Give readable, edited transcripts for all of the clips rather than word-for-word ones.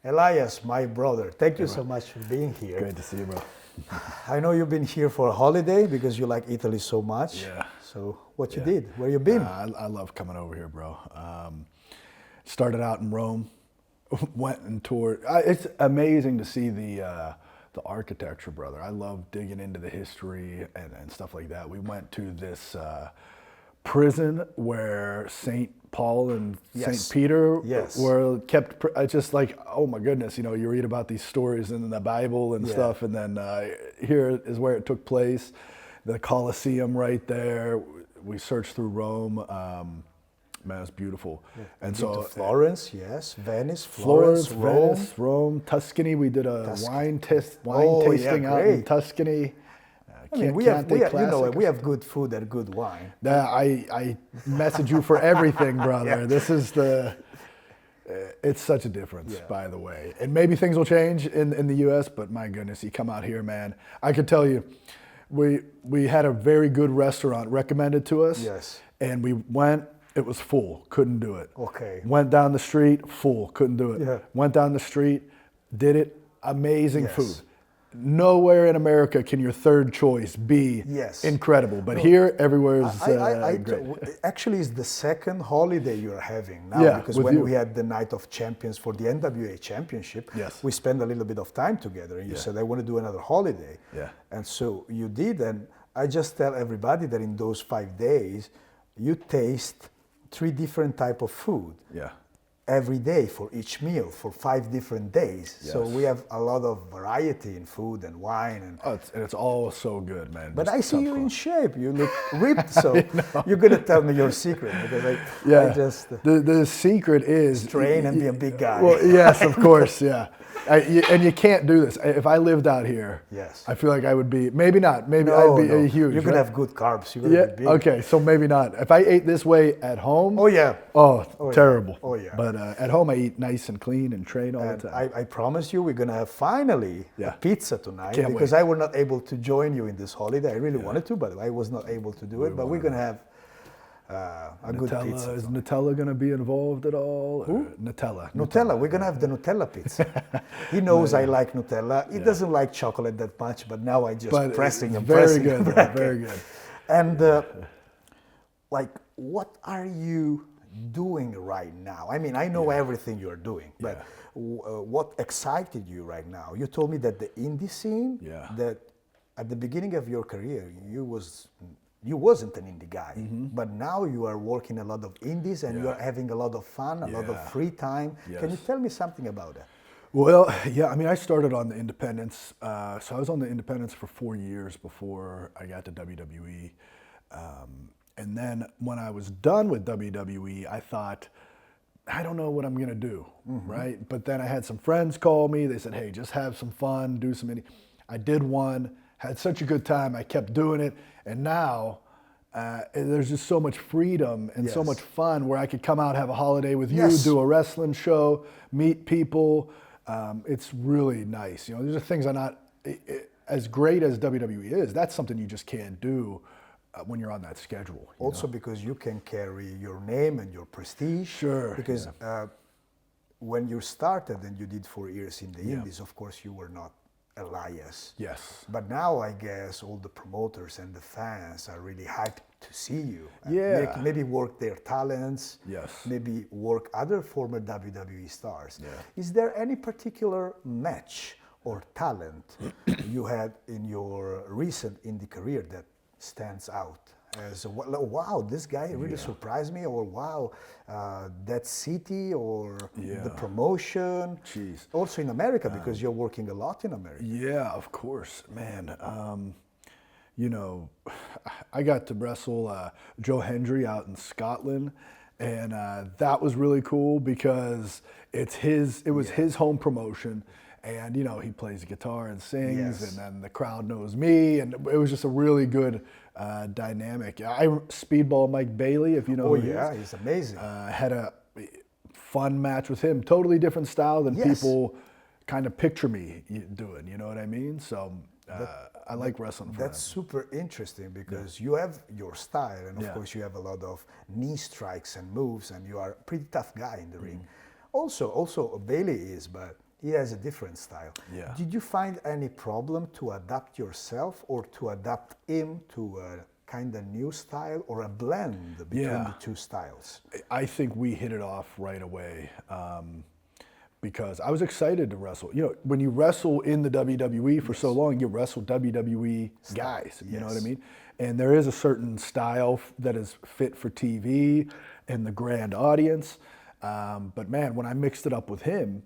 Elias, my brother, thank you so much for being here. Great to see you, bro. I know you've been here for a holiday because you like Italy so much. Yeah. So what you did? Where you been? I love coming over here, bro. Started out in Rome, went and toured. It's amazing to see the architecture, brother. I love digging into the history and stuff like that. We went to this prison where St. Paul and St. Peter were kept. It's just like, oh my goodness, you read about these stories in the Bible and stuff, and then here is where it took place. The Colosseum right there. We searched through Rome. Man, it's beautiful. Yeah. And so Florence, yes, Venice, Florence, Rome. Venice, Rome, Tuscany. We did a wine tasting out in Tuscany. We have good food and good wine. I message you for everything, brother. This is it's such a difference, by the way. And maybe things will change in the U.S., but my goodness, you come out here, man. I could tell you, we had a very good restaurant recommended to us. Yes. And we went, it was full, couldn't do it. Okay. Went down the street, full, couldn't do it. Yeah. Went down the street, did it, amazing food. Nowhere in America can your third choice be incredible, but here, everywhere is great. Actually, it's the second holiday you're having now, because when we had the Night of Champions for the NWA Championship, we spent a little bit of time together, and you said, I want to do another holiday. Yeah. And so you did, and I just tell everybody that in those 5 days, you taste 3 different type of food. Yeah. Every day for each meal for 5 different days. Yes. So we have a lot of variety in food and wine. And it's all so good, man. But I see you in shape. You look ripped, so you're going to tell me your secret. Because I just... The secret is... train and be a big guy. Well, yes, of course, yeah. And you can't do this. If I lived out here, I feel like I would be, maybe not, maybe I'd be huge. You're going to have good carbs. You're going to be big. Okay, so maybe not. If I ate this way at home, terrible. Oh, yeah. But at home I eat nice and clean and train all the time. I promise you we're going to have finally a pizza tonight. Can't because wait. I was not able to join you in this holiday. I really wanted to, but I was not able to do it. But we're going to have a good pizza. Is Nutella going to be involved at all? Who? Nutella. We're going to have the Nutella pizza. He knows I like Nutella. He doesn't like chocolate that much, but now I just pressing and pressing. Very good, bro, very good. And what are you doing right now? I mean, I know everything you're doing, but what excited you right now? You told me that the indie scene, that at the beginning of your career, you wasn't an indie guy, but now you are working a lot of indies and you are having a lot of fun, a lot of free time. Yes. Can you tell me something about that? Well, I mean, I started on the independents. So I was on the independents for 4 years before I got to WWE. And then when I was done with WWE, I thought, I don't know what I'm going to do, right? But then I had some friends call me. They said, hey, just have some fun, do some indie. I did one, had such a good time. I kept doing it. And now there's just so much freedom and so much fun where I could come out, have a holiday with you, do a wrestling show, meet people. It's really nice. These are things as great as WWE is, that's something you just can't do when you're on that schedule. Also because you can carry your name and your prestige. Sure. Because when you started and you did 4 years in the Indies, of course you were not Elias. Yes. But now I guess all the promoters and the fans are really hyped to see you. Maybe work their talents. Yes. Maybe work other former WWE stars. Yeah. Is there any particular match or talent you had in your recent indie career that stands out as wow, this guy really surprised me, or wow, that city, or the promotion? Jeez. Also in America, because you're working a lot in America. Yeah, of course, man. I got to wrestle Joe Hendry out in Scotland, and that was really cool because it was his home promotion. And, he plays guitar and sings, and then the crowd knows me, and it was just a really good dynamic. I speedball Mike Bailey, if you know who he is. He's amazing. Had a fun match with him, totally different style than people kind of picture me doing, you know what I mean? So I like wrestling for That's super interesting because you have your style, and of course you have a lot of knee strikes and moves, and you are a pretty tough guy in the ring. Also Bailey is, but he has a different style. Yeah. Did you find any problem to adapt yourself or to adapt him to a kind of new style or a blend between the two styles? I think we hit it off right away. Because I was excited to wrestle. You know, when you wrestle in the WWE for so long, you wrestle WWE guys, you know what I mean? And there is a certain style that is fit for TV and the grand audience. But man, when I mixed it up with him,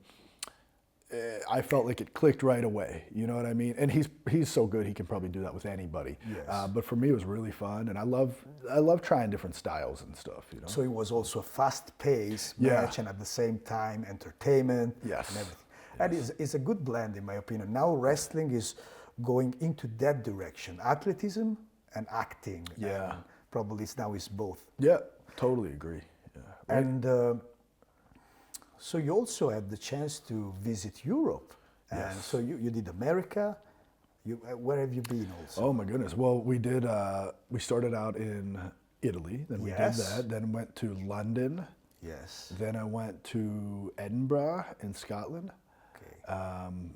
I felt like it clicked right away. You know what I mean? And he's so good, he can probably do that with anybody. Yes. But for me, it was really fun, and I love trying different styles and stuff. You know. So it was also a fast-paced match, and at the same time, entertainment and everything. And it's a good blend, in my opinion. Now wrestling is going into that direction: athleticism and acting. Yeah. And probably now is both. Yeah, totally agree. Yeah. And so you also had the chance to visit Europe. And so you did America. Where have you been also? Oh my goodness. Well, we did, we started out in Italy, then we did that, then went to London. Yes. Then I went to Edinburgh in Scotland. Okay.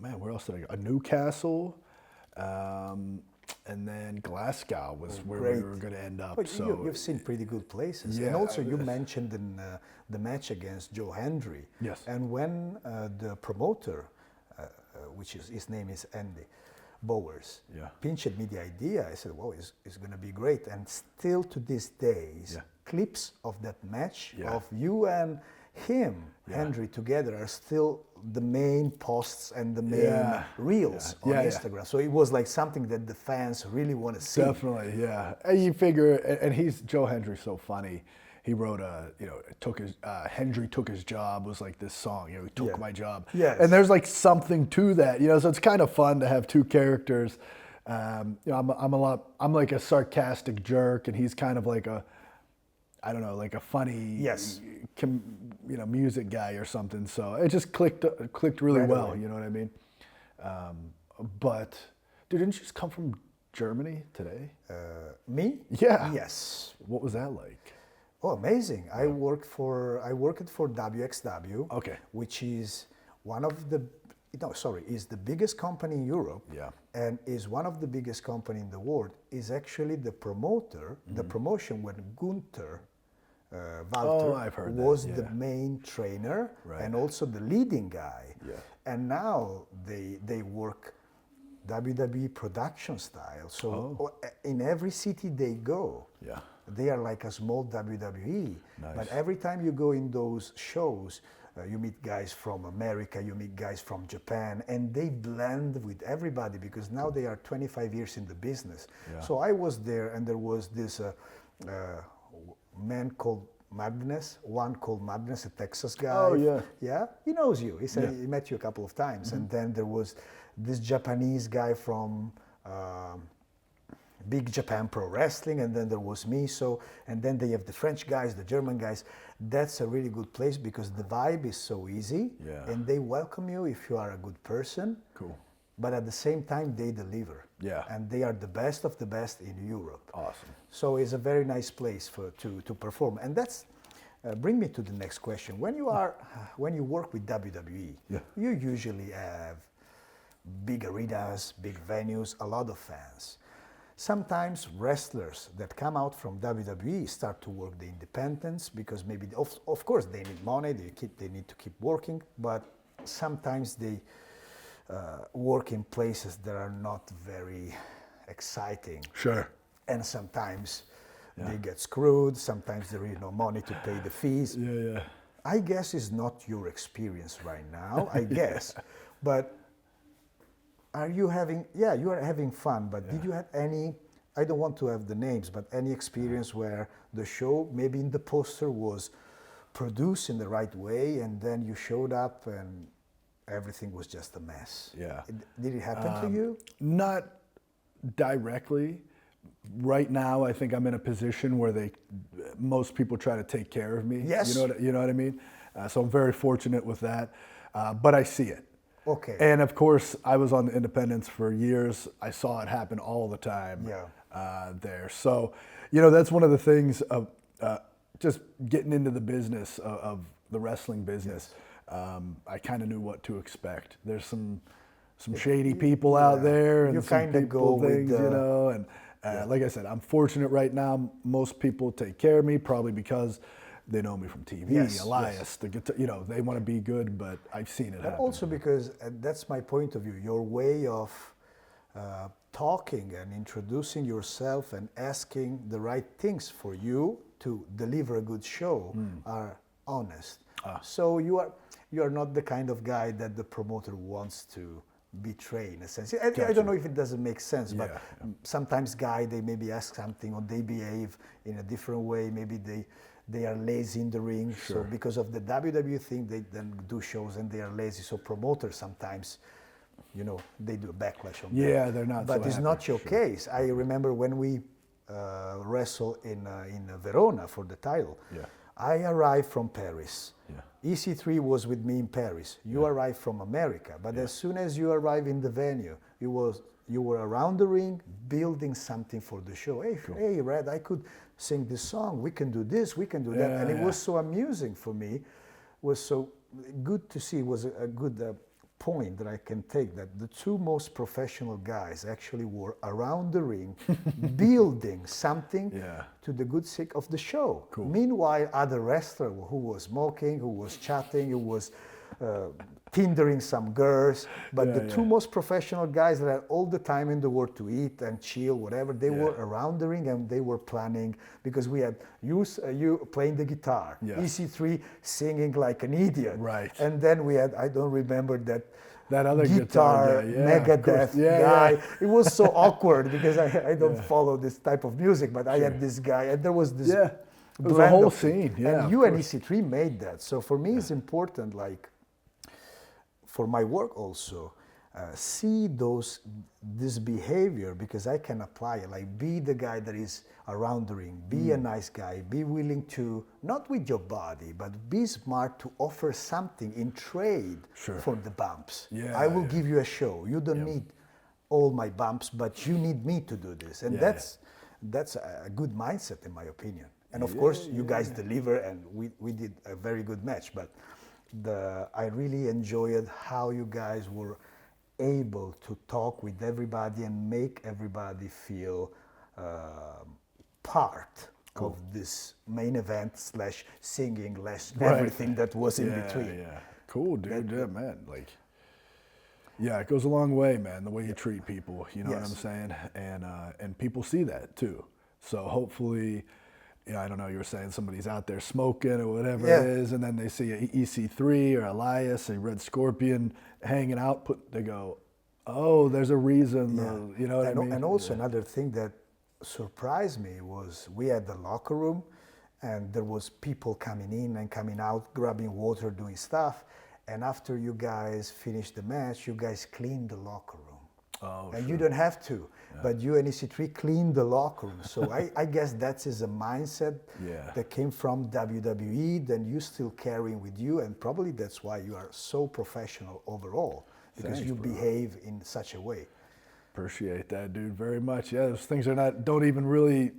Man, where else did I go? Newcastle. And then Glasgow was where we were going to end up. But so you've seen pretty good places. Yeah, And also you mentioned in the match against Joe Hendry. Yes. And when the promoter, which is his name is Andy Bowers, pitched me the idea, I said, wow, it's going to be great. And still to this day, clips of that match of you and him, Hendry, together are still the main posts and the main reels on Instagram. So it was like something that the fans really want to see. Definitely, yeah. And you figure, and Joe Hendry's so funny. He wrote Hendry Took His Job was like this song, he took my job. Yes. And there's like something to that, so it's kind of fun to have two characters. I'm like a sarcastic jerk, and he's kind of like like a funny, music guy or something. So it just clicked really well. You know what I mean? But dude, didn't you just come from Germany today? Me? Yeah. Yes. What was that like? Oh, amazing! I worked for WXW. Okay. Which is is the biggest company in Europe. Yeah. And is one of the biggest company in the world. Is actually the promoter, the promotion when Gunther Walter was the main trainer and also the leading guy. Yeah. And now they work WWE production style. So in every city they go, they are like a small WWE. Nice. But every time you go in those shows, you meet guys from America, you meet guys from Japan, and they blend with everybody because now they are 25 years in the business. Yeah. So I was there, and there was this man called Madness, a Texas guy. Oh, yeah. Yeah, he knows you. He said he met you a couple of times. And then there was this Japanese guy from Big Japan Pro Wrestling, and then there was me. So, and then they have the French guys, the German guys. That's a really good place because the vibe is so easy, and they welcome you if you are a good person. Cool. But at the same time, they deliver. Yeah. And they are the best of the best in Europe. Awesome. So it's a very nice place to perform. And that's bring me to the next question. When you work with WWE, you usually have big arenas, big venues, a lot of fans. Sometimes wrestlers that come out from WWE start to work the independents because maybe, of course, they need money, they need to keep working, but sometimes they work in places that are not very exciting. Sure. And sometimes they get screwed, sometimes there is no money to pay the fees. Yeah. I guess it's not your experience right now, I guess, but you are having fun, but did you have any, I don't want to have the names, but any experience where the show, maybe in the poster, was produced in the right way, and then you showed up and everything was just a mess? Yeah. Did it happen to you? Not directly. Right now, I think I'm in a position where most people try to take care of me. Yes. You know what I mean? So I'm very fortunate with that, but I see it. Okay. And of course, I was on the independents for years. I saw it happen all the time there. So, that's one of the things of just getting into the business of the wrestling business. I kind of knew what to expect. There's some shady people out there, and you some kind of go people with things, the, you know. And like I said, I'm fortunate right now. Most people take care of me, probably because they know me from TV. Yes, Elias, the guitar, you know, they want to be good, but I've seen it but happen. also because that's my point of view. Your way of talking and introducing yourself and asking the right things for you to deliver a good show are honest. So you are not the kind of guy that the promoter wants to betray, in a sense. I don't know if it doesn't make sense, but sometimes guys, they maybe ask something or they behave in a different way. Maybe they are lazy in the ring. So because of the WWE thing, they then do shows and they are lazy. So promoters sometimes, you know, they do a backlash on that. Yeah, they're not. But so it's happy. not your case. I remember when we wrestled in Verona for the title. Yeah. I arrived from Paris. Yeah. EC3 was with me in Paris. You arrived from America, but as soon as you arrived in the venue, you were around the ring building something for the show. Hey, Red, I could sing this song. We can do this. We can do that. And it was so amusing for me. It was so good to see. It was a good point that I can take, that the two most professional guys actually were around the ring building something to the good sake of the show. Cool. Meanwhile, other wrestler who was smoking, who was chatting, who was tindering some girls, but the two most professional guys that had all the time in the world to eat and chill, whatever, they were around the ring and they were planning, because we had you playing the guitar, EC3 singing like an idiot, and then we had, I don't remember that other guitar Megadeth guy. It was so awkward because I don't follow this type of music, but I had this guy and there was this it was a whole scene. And you and EC3 made that. So for me, it's important, like, for my work also, see this behavior, because I can apply it. Like, be the guy that is around the ring, be a nice guy, be willing to, not with your body, but be smart to offer something in trade for the bumps. I will give you a show. You don't need all my bumps, but you need me to do this. And that's a good mindset, in my opinion. And of course, you guys deliver, and we did a very good match. But I really enjoyed how you guys were able to talk with everybody and make everybody feel part of this main event / singing / everything that was in between. Yeah, cool, dude. Man, like, it goes a long way, man, the way you treat people, you know what I'm saying? And people see that too. So hopefully, I don't know, you were saying somebody's out there smoking or whatever it is, and then they see a EC3 or Elias, a Red Scorpion hanging out, they go, oh, there's a reason, you know what I mean? And also another thing that surprised me was we had the locker room, and there was people coming in and coming out, grabbing water, doing stuff, and after you guys finished the match, you guys cleaned the locker room. And you don't have to, but you and EC3 cleaned the locker room. So I guess that is a mindset that came from WWE, then you still carrying with you, and probably that's why you are so professional overall, because you behave in such a way. Appreciate that, dude, very much. Yeah, those things don't even really,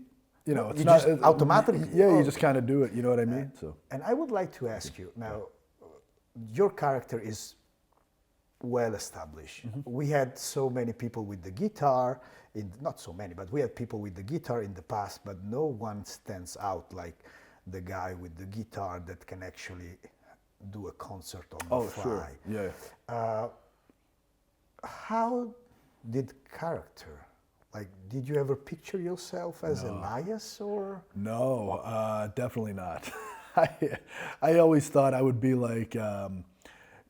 it's you not just automatically. You just kind of do it. You know what I mean? And I would like to ask you now. Your character is well established. We had so many people with the guitar, not so many, but we had people with the guitar in the past, but no one stands out like the guy with the guitar that can actually do a concert on the fly. How did character, like, did you ever picture yourself as Elias or? No, definitely not. I always thought I would be like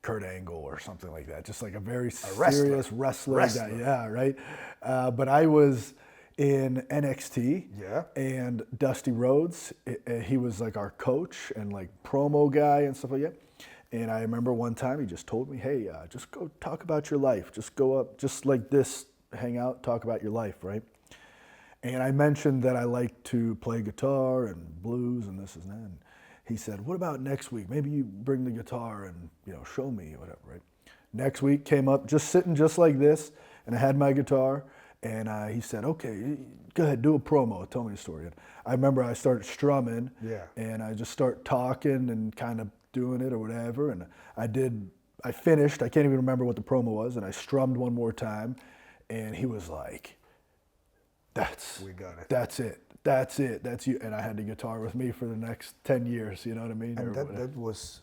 Kurt Angle or something like that, just like a very serious wrestler. Guy. Right. But I was in NXT, and Dusty Rhodes, he was like our coach and like promo guy and stuff like that. And I remember one time he just told me, hey, just go talk about your life. Just go up, just like this, hang out, talk about your life, right? And I mentioned that I like to play guitar and blues and this and that. And he said, what about next week? Maybe you bring the guitar and, show me or whatever, right? Next week came up, just sitting just like this, and I had my guitar, and he said, okay, go ahead, do a promo, tell me a story. And I remember I started strumming, and I just start talking and kind of doing it or whatever. And I finished, I can't even remember what the promo was, and I strummed one more time, and he was like, we got it. That's it, that's you. And I had the guitar with me for the next 10 years, you know what I mean? And that was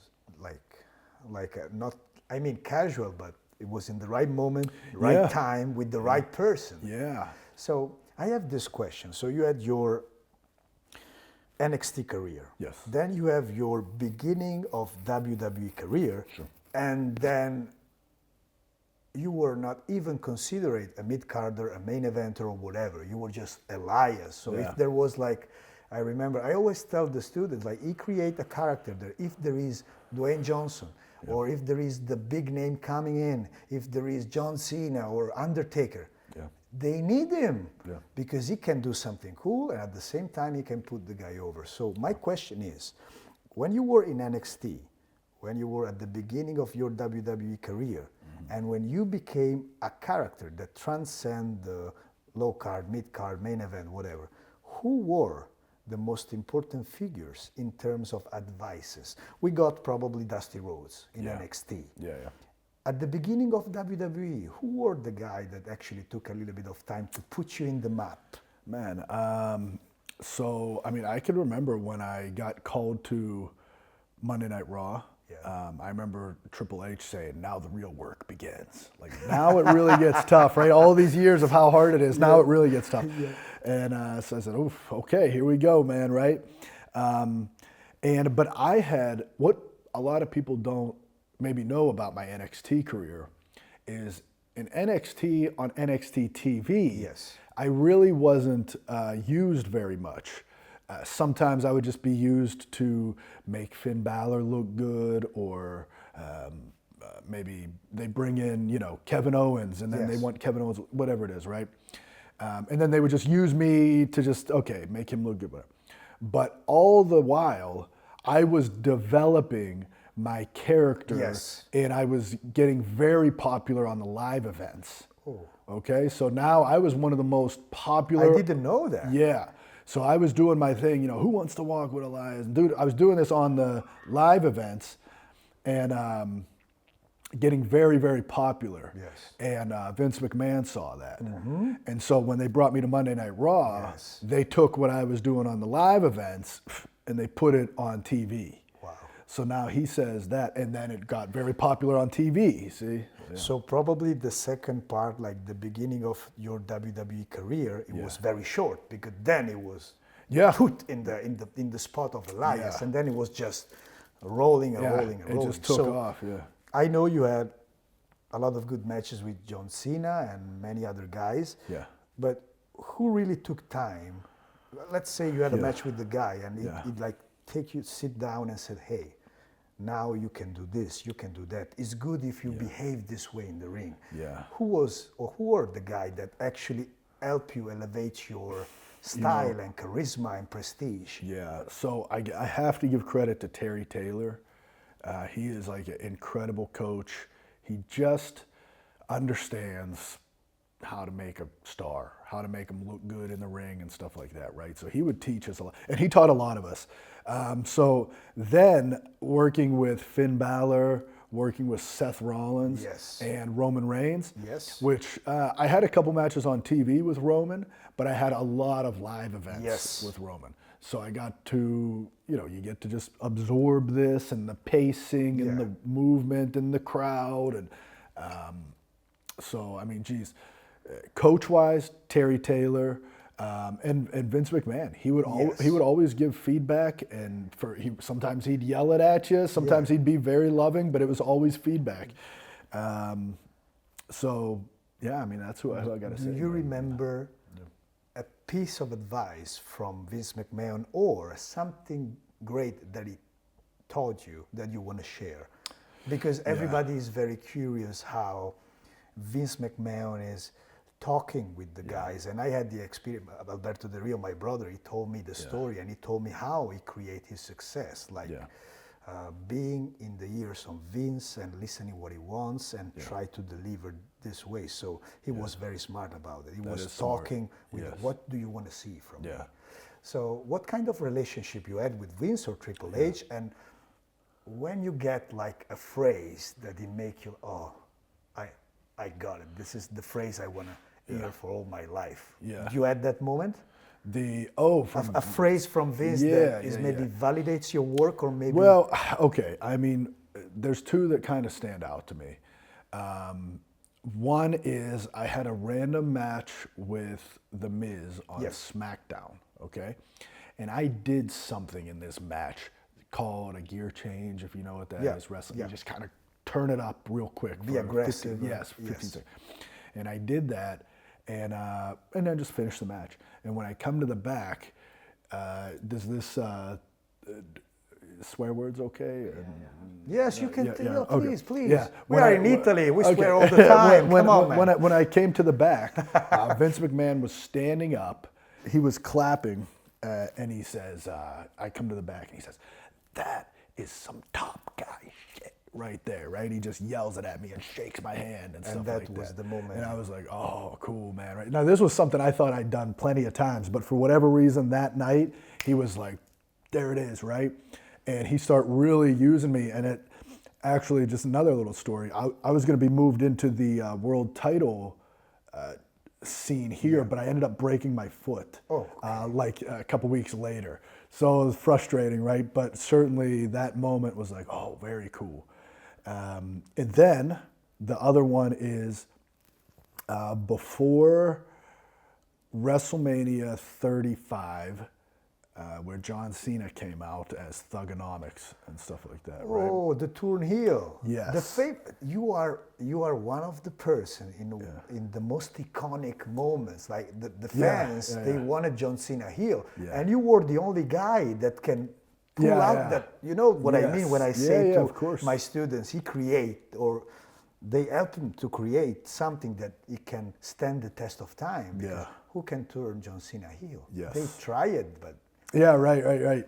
not, I mean, casual, but it was in the right moment, right time, with the right person. Yeah. So I have this question. So you had your NXT career. Yes. Then you have your beginning of WWE career. Sure. And then you were not even considered a mid-carder, a main eventer, or whatever. You were just Elias. So if there was like, I remember, I always tell the students, like, he create a character there. If there is Dwayne Johnson, or if there is the big name coming in, if there is John Cena or Undertaker, they need him because he can do something cool, and at the same time he can put the guy over. So my question is, when you were in NXT, when you were at the beginning of your WWE career, and when you became a character that transcend the low card, mid card, main event, whatever, who were the most important figures in terms of advices? We got probably Dusty Rhodes in NXT. At the beginning of WWE, who were the guy that actually took a little bit of time to put you in the map? Man, so, I mean, I can remember when I got called to Monday Night Raw. I remember Triple H saying, now the real work begins. Like, now it really gets tough, right? All these years of how hard it is, now it really gets tough. And so I said, oof, okay, here we go, man, right? But I had, what a lot of people don't maybe know about my NXT career is in NXT, on NXT TV, I really wasn't used very much. Sometimes I would just be used to make Finn Balor look good, or maybe they bring in, you know, Kevin Owens, and then they want Kevin Owens, whatever it is, right? And then they would just use me to just, okay, make him look good. But all the while, I was developing my character, and I was getting very popular on the live events. Okay, so now I was one of the most popular. I didn't know that. Yeah. So I was doing my thing, you know, who wants to walk with Elias? Dude, I was doing this on the live events and getting very, very popular. And Vince McMahon saw that. And so when they brought me to Monday Night Raw, they took what I was doing on the live events and they put it on TV. So now he says that, and then it got very popular on TV, see? So probably the second part, like the beginning of your WWE career, it was very short, because then it was put in the spot of Elias, and then it was just rolling and rolling and rolling. It just took off, I know you had a lot of good matches with John Cena and many other guys, but who really took time? Let's say you had a match with the guy, and it like sit down and said, hey, now you can do this, you can do that. It's good if you behave this way in the ring. Who were the guy that actually helped you elevate your style and charisma and prestige? So I have to give credit to Terry Taylor. He is like an incredible coach. He just understands how to make a star, how to make them look good in the ring and stuff like that, right? So he would teach us a lot, and he taught a lot of us. So then working with Finn Balor, working with Seth Rollins and Roman Reigns, which I had a couple matches on TV with Roman, but I had a lot of live events with Roman. So I got to, you know, you get to just absorb this and the pacing and the movement and the crowd. And so, I mean, geez, coach-wise, Terry Taylor, and Vince McMahon. He would always give feedback, and sometimes he'd yell it at you, sometimes he'd be very loving, but it was always feedback. So yeah, I mean, that's who I got to say. Do you remember a piece of advice from Vince McMahon, or something great that he taught you that you want to share? Because everybody is very curious how Vince McMahon is talking with the guys, and I had the experience. Alberto Del Rio, my brother, he told me the story, and he told me how he created his success, like being in the ears of Vince and listening what he wants and try to deliver this way. So he was very smart about it. He was talking with, what do you want to see from me? So what kind of relationship you had with Vince or Triple H, and when you get like a phrase that it make you, oh, I got it. This is the phrase I want to hear for all my life. Yeah. You had that moment? From A phrase from Vince that is maybe validates your work, or maybe. Well, okay. I mean, there's two that kind of stand out to me. One is I had a random match with The Miz on SmackDown, okay? And I did something in this match, call it a gear change, if you know what that is, wrestling. You just kind of turn it up real quick. Be aggressive. 15 seconds. And I did that, and then just finished the match. And when I come to the back, does this swear words okay? Yes, you can. Please, please. Yeah. We are in Italy. We swear all the time. Come on, man. When I came to the back, Vince McMahon was standing up. He was clapping, and he says, I come to the back, and he says, that is some top guy shit right there, right? He just yells it at me and shakes my hand and stuff like that. And that was the moment. And I was like, oh, cool, man. Right now, this was something I thought I'd done plenty of times, but for whatever reason that night, he was like, there it is, right? And he started really using me, and it actually, just another little story, I was going to be moved into the world title scene here, but I ended up breaking my foot like a couple weeks later. So it was frustrating, right? But certainly that moment was like, oh, very cool. And then the other one is before WrestleMania 35, where John Cena came out as Thugonomics and stuff like that, right? Oh, the turn heel. Yes. You are one of the person in the most iconic moments. Like the fans, they wanted John Cena heel, and you were the only guy that can pull out that. You know what I mean when I say to my students, they help him to create something that he can stand the test of time. Yeah. Who can turn John Cena heel? Yes. They try it, but. Yeah, right.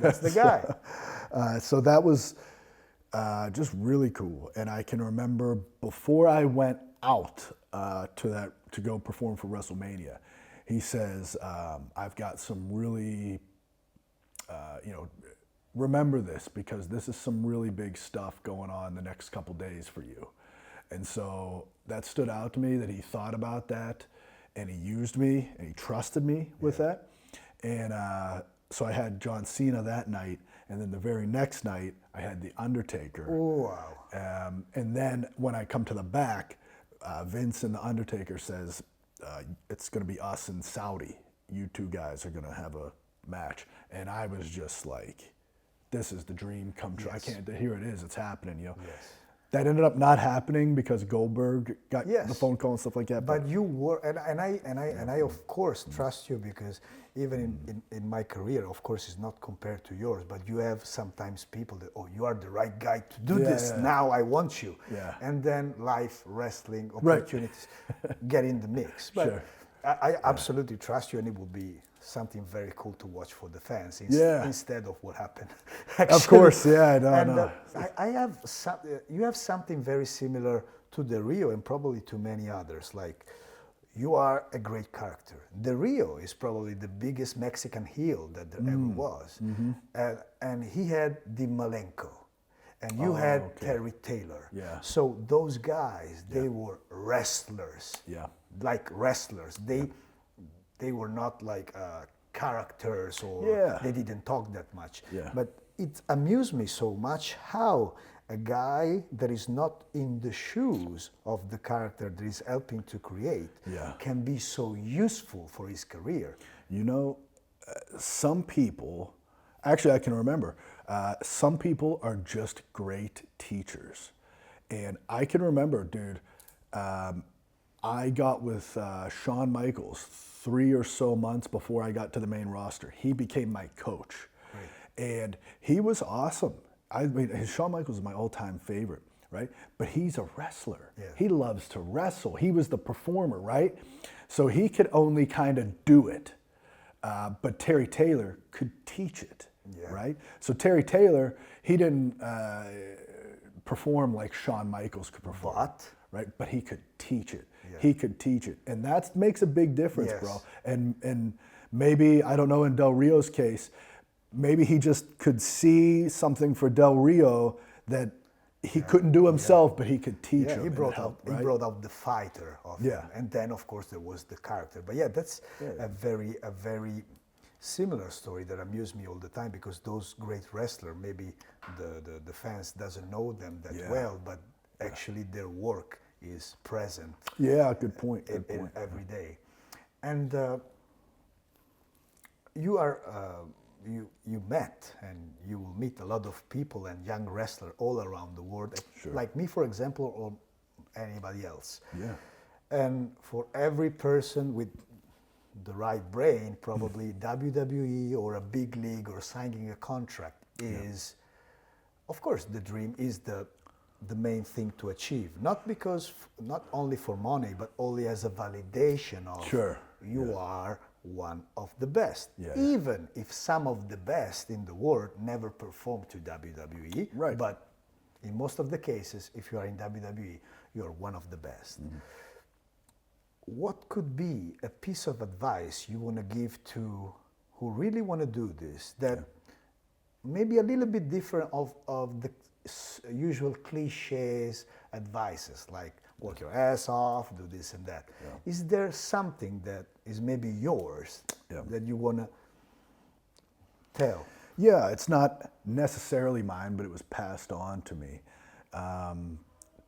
That's the guy. So that was just really cool. And I can remember before I went out to go perform for WrestleMania, he says, I've got some really, remember this, because this is some really big stuff going on the next couple days for you. And so that stood out to me, that he thought about that, and he used me, and he trusted me with that. And so I had John Cena that night, and then the very next night I had The Undertaker. Oh, wow. And then when I come to the back, Vince and The Undertaker says, it's going to be us and Saudi. You two guys are going to have a match. And I was just like, this is the dream come true. Yes. Here it is, it's happening, Yes. That ended up not happening because Goldberg got the phone call and stuff like that. But you were, and I of course trust you, because even in my career, of course, it's not compared to yours, but you have sometimes people that, oh, you are the right guy to do this. Now I want you. Yeah. And then life, wrestling, opportunities get in the mix. But I absolutely trust you, and it will be something very cool to watch for the fans instead of what happened. Actually. Of course, I have you have something very similar to the Rio, and probably to many others. Like, you are a great character. The Rio is probably the biggest Mexican heel that there ever was, and he had Di Malenko, and you had Terry Taylor. Yeah. So those guys, they were wrestlers. Yeah. Like wrestlers. They were not like characters, or they didn't talk that much. Yeah. But it amused me so much how a guy that is not in the shoes of the character that is helping to create can be so useful for his career. You know, some people, actually I can remember, some people are just great teachers. And I can remember, dude, I got with Shawn Michaels 3 or so months before I got to the main roster. He became my coach. Right. And he was awesome. I mean, Shawn Michaels is my all-time favorite, right? But he's a wrestler. Yeah. He loves to wrestle. He was the performer, right? So he could only kind of do it. But Terry Taylor could teach it, right? So Terry Taylor, he didn't perform like Shawn Michaels could perform. Right? But he could teach it. Yeah. He could teach it. And that makes a big difference, bro. And maybe, I don't know, in Del Rio's case, maybe he just could see something for Del Rio that he couldn't do himself, but he could teach him. He brought out the fighter of him, and then of course there was the character. But that's a very similar story that amused me all the time, because those great wrestlers, maybe the fans doesn't know them that well, but actually their work is present. Yeah, good point. Every day. And you are you met, and you will meet a lot of people and young wrestlers all around the world, like me, for example, or anybody else. Yeah. And for every person with the right brain, probably WWE or a big league or signing a contract is, of course, the dream is the main thing to achieve. Not only for money, but only as a validation of you are one of the best. Even if some of the best in the world never performed to WWE, but in most of the cases, if you are in WWE, you are one of the best. What could be a piece of advice you want to give to who really want to do this, that maybe a little bit different of the usual cliches advices, like work your ass off, do this and that? Is there something that is maybe yours that you want to tell? Yeah, it's not necessarily mine, but it was passed on to me.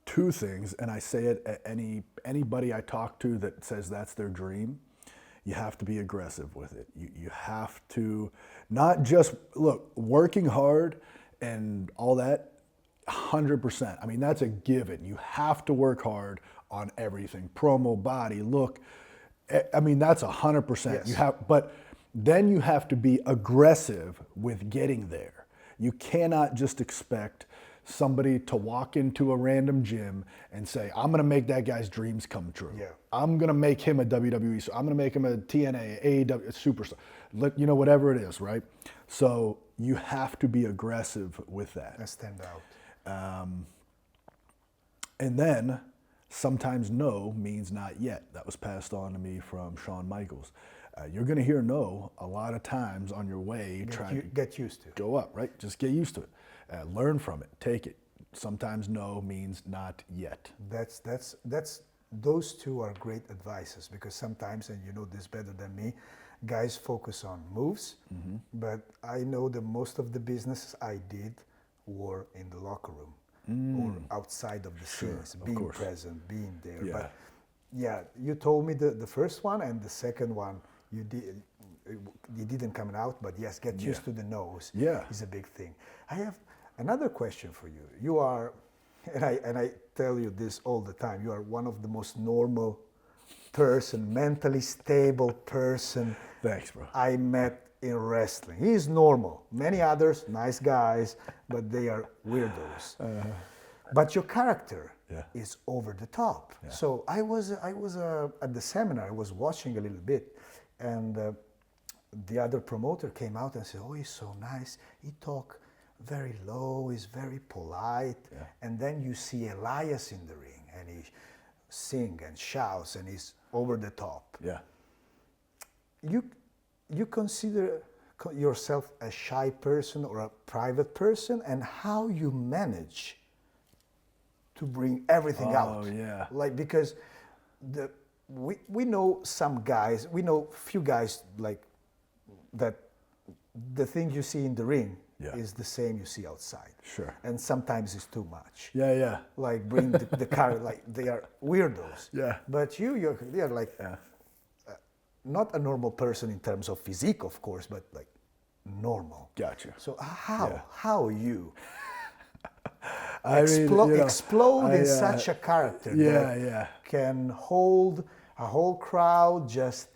Two things, and I say it at anybody I talk to that says that's their dream. You have to be aggressive with it. You have to not just, look, working hard and all that, 100%. I mean, that's a given. You have to work hard on everything. Promo, body, look. I mean, that's 100%. You have, but then you have to be aggressive with getting there. You cannot just expect somebody to walk into a random gym and say, I'm going to make that guy's dreams come true. I'm going to make him a WWE, so I'm going to make him a TNA, AEW, superstar, whatever it is, right? So you have to be aggressive with that. And stand out. And then sometimes no means not yet. That was passed on to me from Shawn Michaels. You're going to hear no a lot of times on your way. Get used to it. Go up, right? Just get used to it. Learn from it. Take it. Sometimes no means not yet. Those two are great advices, because sometimes, and you know this better than me, guys focus on moves, but I know that most of the businesses I did were in the locker room or outside of the scenes, being present, being there. But you told me the first one, and the second one you didn't come out, but yes, get used to the no's is a big thing. I have another question for you. You are, and I tell you this all the time, you are one of the most normal person, mentally stable person I met in wrestling. He is normal. Many others, nice guys, but they are weirdos. But your character is over the top. So I was at the seminar, I was watching a little bit, and the other promoter came out and said, oh, he's so nice. He talk very low, he's very polite. And then you see Elias in the ring, and he sing and shouts, and he's over the top. You consider yourself a shy person or a private person, and how you manage to bring everything out? Like, because we know some guys, we know few guys like that. The thing you see in the ring is the same you see outside. And sometimes it's too much. Like bring the car, like they are weirdos. But you're like not a normal person in terms of physique, of course, but like normal. So how you explode in such a character that can hold a whole crowd just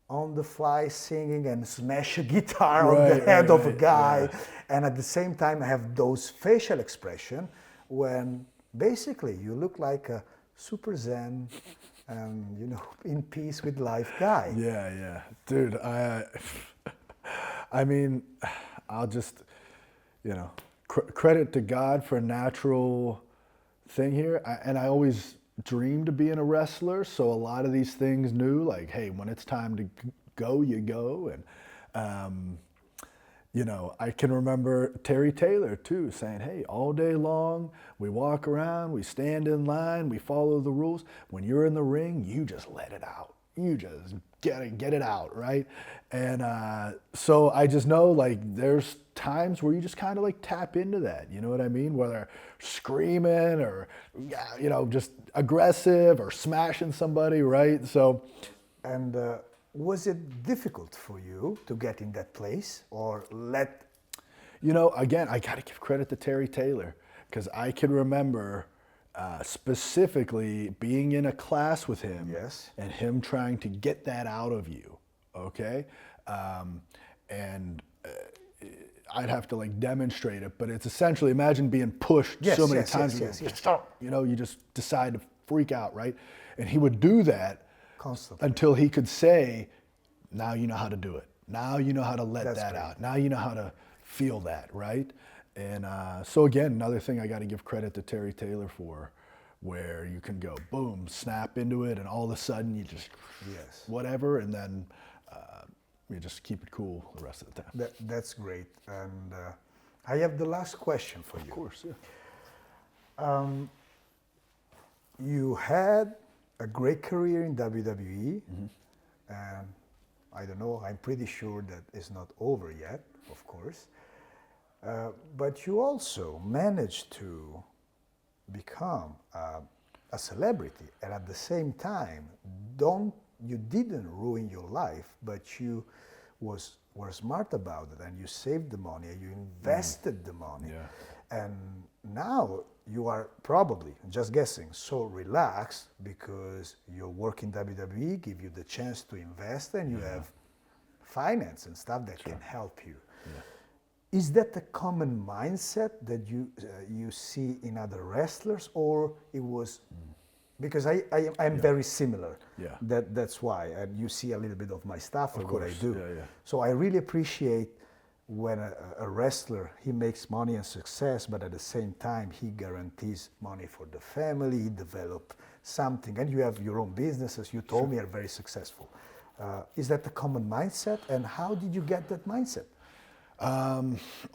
on the fly singing and smash a guitar on the head of a guy, and at the same time have those facial expression when basically you look like a super zen and in peace with life guy. Dude, I mean, I'll just credit to God for a natural thing here. And I always dreamed of being a wrestler, so a lot of these things knew, like, hey, when it's time to go, you go. And You know, I can remember Terry Taylor too saying, hey, all day long, we walk around, we stand in line, we follow the rules. When you're in the ring, you just let it out. You just get it out, right? And so I just know, like, there's times where you just kind of like tap into that, you know what I mean? Whether screaming or, you know, just aggressive or smashing somebody, right? So. And was it difficult for you to get in that place or let? You know, again, I got to give credit to Terry Taylor, because I can remember specifically being in a class with him, Yes, and him trying to get that out of you, okay? And I'd have to like demonstrate it, but it's essentially, imagine being pushed so many times. Yes. You know, you just decide to freak out, right? And he would do that constantly until he could say, now you know how to do it. Now you know how to let That's that great. out. Now you know how to feel that, right? And so again, another thing I got to give credit to Terry Taylor for, where you can go boom, snap into it, and all of a sudden you just whatever, and then you just keep it cool the rest of the time. That's great. And I have the last question for you. Of course, yeah. You had a great career in WWE, and I don't know, I'm pretty sure that it's not over yet, of course. But you also managed to become a celebrity, and at the same time, you didn't ruin your life, but you were smart about it, and you saved the money, and you invested the money, and now you are probably, just guessing, so relaxed because your work in WWE give you the chance to invest, and you have finance and stuff that can help you. Is that a common mindset that you see in other wrestlers, or it was because I'm very similar. That's why, and you see a little bit of my stuff and what I do. So I really appreciate when a wrestler, he makes money and success, but at the same time he guarantees money for the family, he develop something, and you have your own businesses. You told me are very successful. Is that a common mindset, and how did you get that mindset?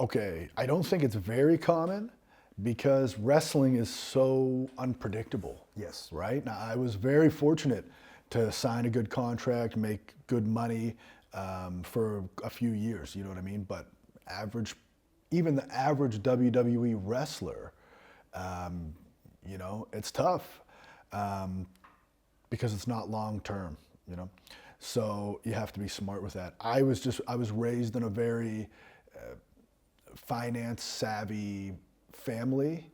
Okay, I don't think it's very common, because wrestling is so unpredictable. Yes. Right? Now, I was very fortunate to sign a good contract, make good money for a few years, you know what I mean? But even the average WWE wrestler, you know, it's tough because it's not long term, you know? So you have to be smart with that. I was raised in a very finance savvy family.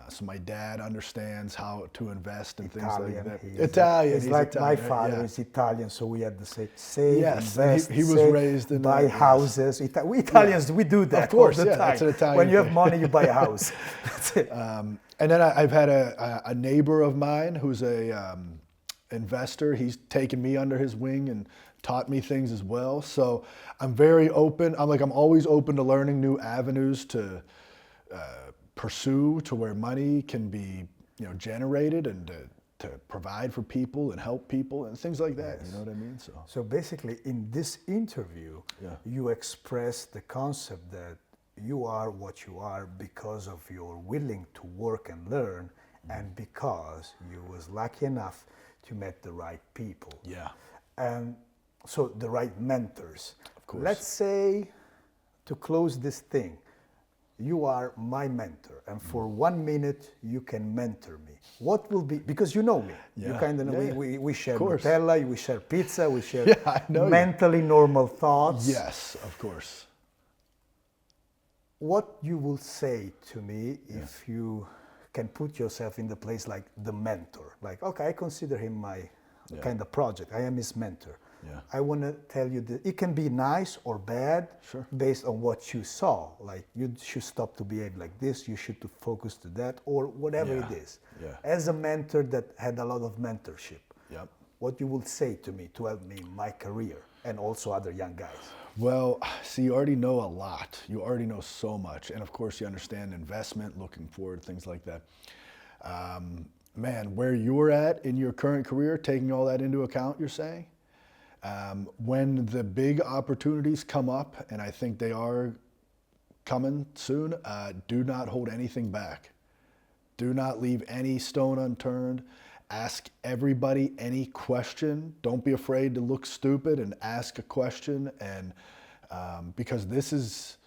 So my dad understands how to invest and things like that. Italian. It's like Italian, my father is Italian, so we had the same save, invest, he was save, raised in buy houses. We Italians, we do that. Of course, all the time. That's an Italian when you have thing. money, you buy a house. That's it. And then I've had a neighbor of mine who's a investor. He's taken me under his wing and taught me things as well. So I'm very open. I'm always open to learning new avenues to pursue, to where money can be, you know, generated, and to provide for people and help people and things like that. You know what I mean? So basically, in this interview, you express the concept that you are what you are because of your willing to work and learn, and because you was lucky enough to meet the right people. And so the right mentors. Of course. Let's say, to close this thing, you are my mentor, and for 1 minute you can mentor me. What will be, because you know me, you kind of know, we share Nutella, we share pizza, we share mentally normal thoughts. Yes, of course. What you will say to me if you can put yourself in the place like the mentor, like, okay, I consider him my kind of project, I am his mentor. I want to tell you that it can be nice or bad based on what you saw. Like, you should stop to behave like this, you should to focus to that, or whatever it is. As a mentor that had a lot of mentorship, what you will say to me to help me in my career and also other young guys? Well, see, you already know a lot. You already know so much. And of course, you understand investment, looking forward, things like that. Man, where you're at in your current career, taking all that into account, you're saying? When the big opportunities come up, and I think they are coming soon. Do not hold anything back. Do not leave any stone unturned. Ask everybody any question. Don't be afraid to look stupid and ask a question. And because this is,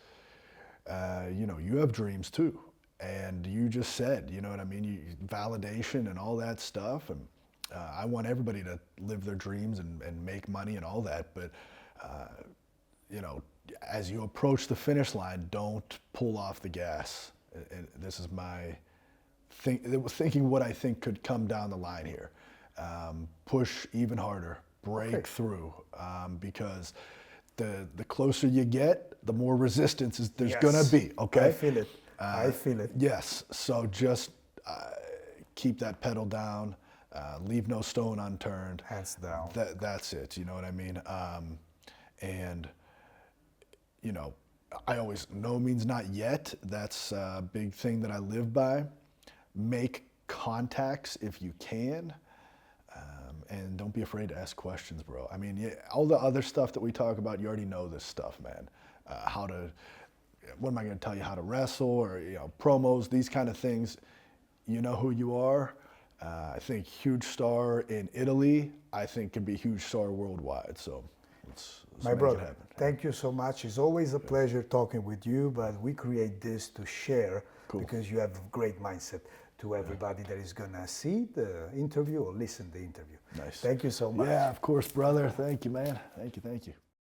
you have dreams too. And you just said, you know what I mean? Validation and all that stuff. And I want everybody to live their dreams and make money and all that. But, as you approach the finish line, don't pull off the gas. And this is my thinking what I think could come down the line here. Push even harder, break through, because the closer you get, the more resistance there's gonna be, okay? I feel it, I feel it. Yes, so just keep that pedal down, leave no stone unturned. Hands down. That's it, you know what I mean? And, I always, no means not yet. That's a big thing that I live by. Make contacts if you can, and don't be afraid to ask questions, bro. I mean, all the other stuff that we talk about, you already know this stuff, man. What am I going to tell you? How to wrestle, or promos, these kind of things. You know who you are. I think huge star in Italy. I think can be huge star worldwide. So let's my make brother, it happen. thank you so much. It's always a pleasure talking with you, but we create this to share because you have a great mindset to everybody that is going to see the interview or listen to the interview. Nice. Thank you so much. Yeah, of course, brother. Thank you, man. Thank you.